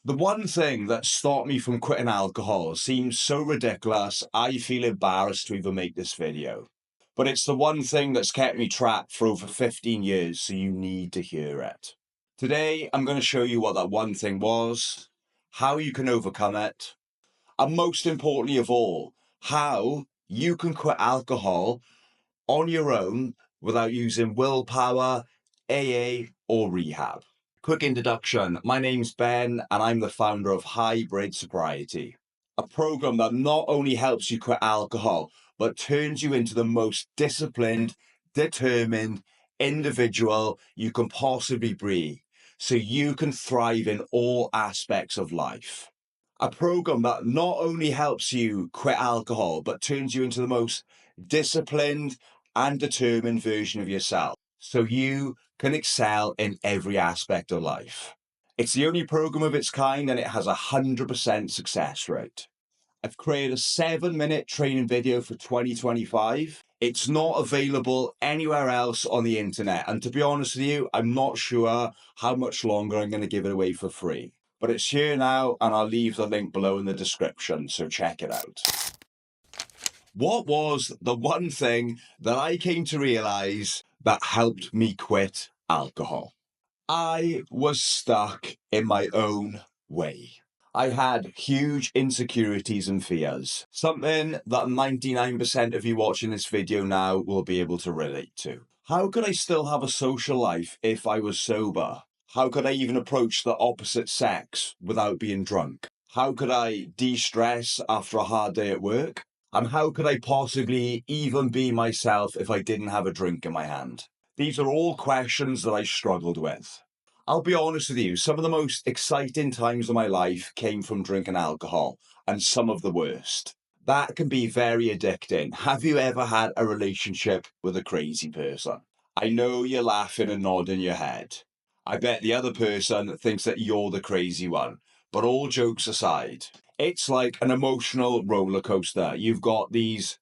The one thing that stopped me from quitting alcohol seems so ridiculous, I feel embarrassed to even make this video. But it's the one thing that's kept me trapped for over 15 years, so you need to hear it. Today, I'm going to show you what that one thing was, how you can overcome it, and most importantly of all, how you can quit alcohol on your own without using willpower, AA, or rehab. Quick introduction. My name's Ben, and I'm the founder of Hybrid Sobriety, a program that not only helps you quit alcohol, but turns you into the most disciplined, determined individual you can possibly be, so you can thrive in all aspects of life. A program that not only helps you quit alcohol, but turns you into the most disciplined and determined version of yourself, so you can excel in every aspect of life. It's the only program of its kind, and it has a 100% success rate. I've created a 7-minute training video for 2025. It's not available anywhere else on the internet. And to be honest with you, I'm not sure how much longer I'm going to give it away for free. But it's here now, and I'll leave the link below in the description, so check it out. What was the one thing that I came to realize that helped me quit alcohol? I was stuck in my own way. I had huge insecurities and fears, something that 99% of you watching this video now will be able to relate to. How could I still have a social life if I was sober? How could I even approach the opposite sex without being drunk? How could I de-stress after a hard day at work? And how could I possibly even be myself if I didn't have a drink in my hand? These are all questions that I struggled with. I'll be honest with you, some of the most exciting times of my life came from drinking alcohol, and some of the worst. That can be very addicting. Have you ever had a relationship with a crazy person? I know you're laughing and nodding your head. I bet the other person thinks that you're the crazy one. But all jokes aside, it's like an emotional roller coaster. You've got these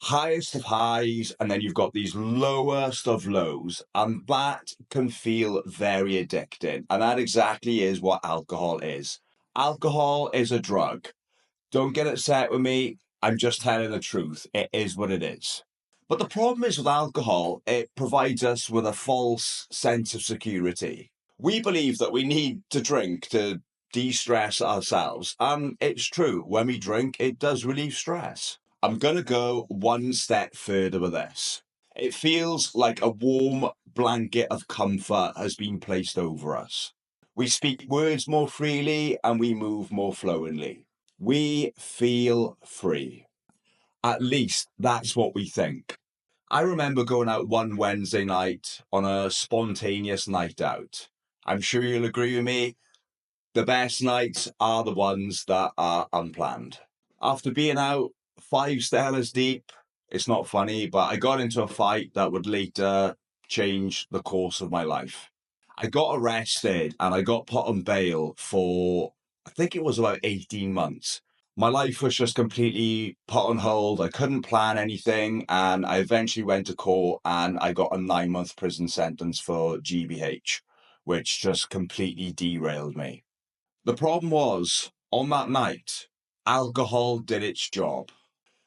highest of highs, and then you've got these lowest of lows, and that can feel very addicting. And that exactly is what alcohol is. Alcohol is a drug. Don't get upset with me. I'm just telling the truth. It is what it is. But the problem is with alcohol, it provides us with a false sense of security. We believe that we need to drink to de-stress ourselves. And it's true. When we drink, it does relieve stress. I'm going to go one step further with this. It feels like a warm blanket of comfort has been placed over us. We speak words more freely and we move more flowingly. We feel free. At least that's what we think. I remember going out one Wednesday night on a spontaneous night out. I'm sure you'll agree with me. The best nights are the ones that are unplanned. After being out 5 Stellas deep, it's not funny, but I got into a fight that would later change the course of my life. I got arrested and I got put on bail for, I think it was about 18 months. My life was just completely put on hold. I couldn't plan anything. And I eventually went to court and I got a 9-month prison sentence for GBH, which just completely derailed me. The problem was, on that night, alcohol did its job.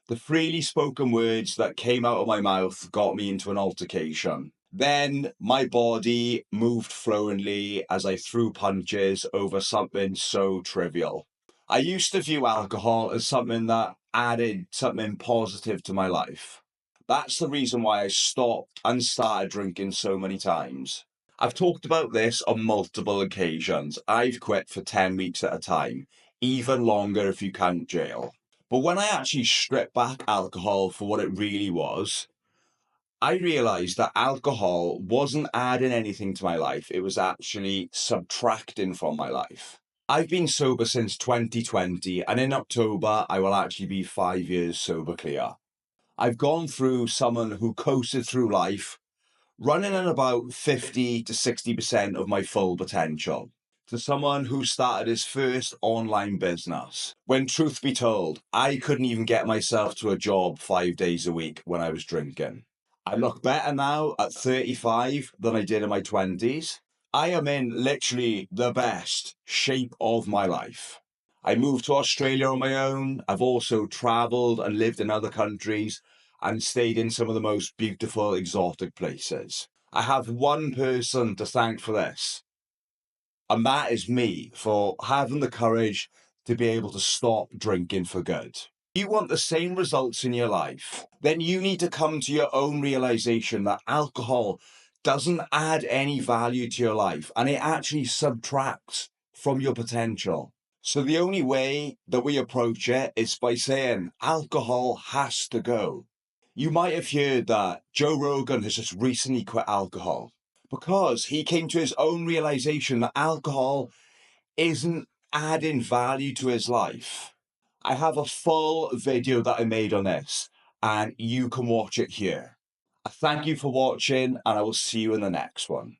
The freely spoken words that came out of my mouth got me into an altercation. Then my body moved fluently as I threw punches over something so trivial. I used to view alcohol as something that added something positive to my life. That's the reason why I stopped and started drinking so many times. I've talked about this on multiple occasions. I've quit for 10 weeks at a time, even longer if you count jail. But when I actually stripped back alcohol for what it really was, I realized that alcohol wasn't adding anything to my life. It was actually subtracting from my life. I've been sober since 2020, and in October, I will actually be 5 years sober clear. I've gone through someone who coasted through life, running at about 50 to 60% of my full potential, to someone who started his first online business. When truth be told, I couldn't even get myself to a job 5 days a week when I was drinking. I look better now at 35 than I did in my 20s. I am in literally the best shape of my life. I moved to Australia on my own. I've also traveled and lived in other countries and stayed in some of the most beautiful, exotic places. I have one person to thank for this, and that is me for having the courage to be able to stop drinking for good. You want the same results in your life, then you need to come to your own realization that alcohol doesn't add any value to your life and it actually subtracts from your potential. So the only way that we approach it is by saying alcohol has to go. You might have heard that Joe Rogan has just recently quit alcohol because he came to his own realization that alcohol isn't adding value to his life. I have a full video that I made on this, and you can watch it here. Thank you for watching, and I will see you in the next one.